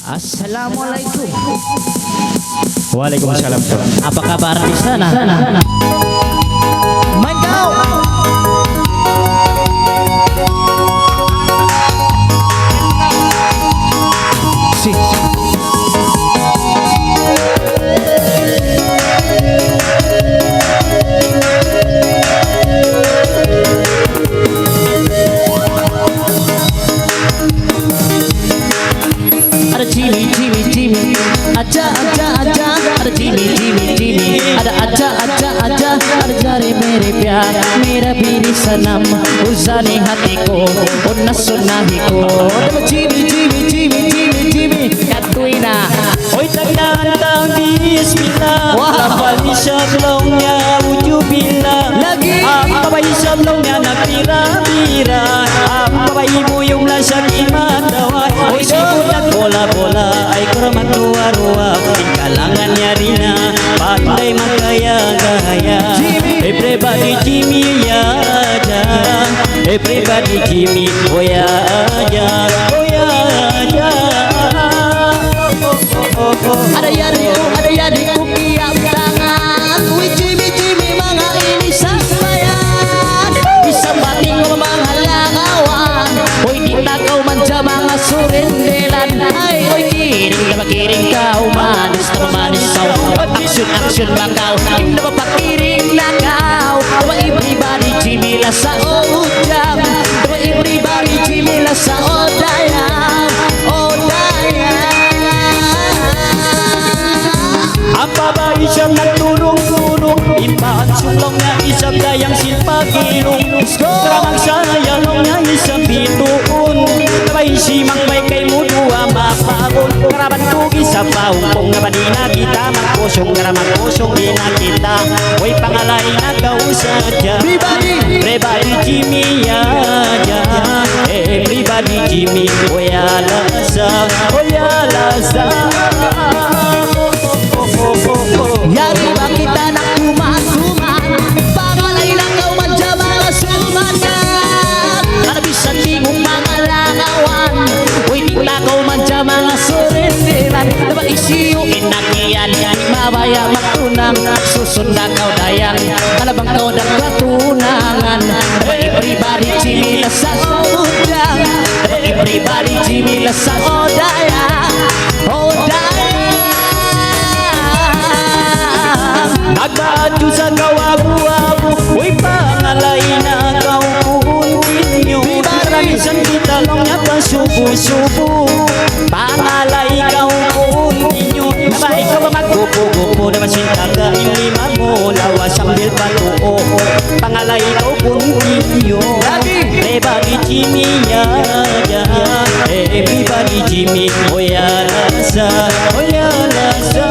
Assalamualaikum. Waalaikumsalam. Apa kabar di sana? Main kau. Si. Ada Jimmy, aja, ada Jimmy, ada aja, ada jari mere pyar, mera biri sanam, uzani hatiku, unna sunnahiku. Ada Jimmy, Katuina. Oi tandang bismillah. Lafal isyablongnya wujubillah. Lagi. Apa isyablongnya nakira-bira. Apa ibu yung lasak imatawat. Oi sibutan bola-bola. Ay kurmat ruwa-ruwa. Kalangannya Rina. Pandai makaya-gaya. Everybody Jimmy ya aja. Everybody Jimmy oh ya aja. Oh ya aja. Ada yadiku tiap tangan. Wih Jimmy manga ini sambayan. Bisa bating menghalang awan. Wih kita kau manja manga surendelan. Hai wih kiring kau manis kau. Action bakal indah bapak kiring kau. Wah everybody Jimmy lah saudang. Wah everybody Jimmy lah saudang. Apa ba isang nagturong-turong Impahan sulong na isang dayang silpagilong Karamang sayalong na isang bituon Kabay simang bay kay mudua mapagon Karaban tugi sa paupong na ba di na kita Magkusong karamang kusong di na kita Way pangalay na kausadya Everybody Jimmy ya Everybody Jimmy Oyalasa Oyalasa Yari ba kita na kuman-kuman Pangalay lang kau manja mga sumangan Para bisan di mong mga langawan Uy di na kau manja mga surindilan Dapat isiyo inakian Mabaya magtunang Susunda kau dayang Kalabang kau dan katunangan Everybody Jimmy lah sa udang Everybody Jimmy lah sa odaya Nagbadyo sa kawabu-wabu Uy pangalay na kau kuntinyo Maramisan kita lang niya pasubo-subo Pangalay kau kuntinyo Nabay ka ba maggupo-gupo Naman sintaga inlima mo Lawa sambil patuo Pangalay kau kuntinyo Everybody Jimmy ya Everybody Jimmy Oyalasa Oyalasa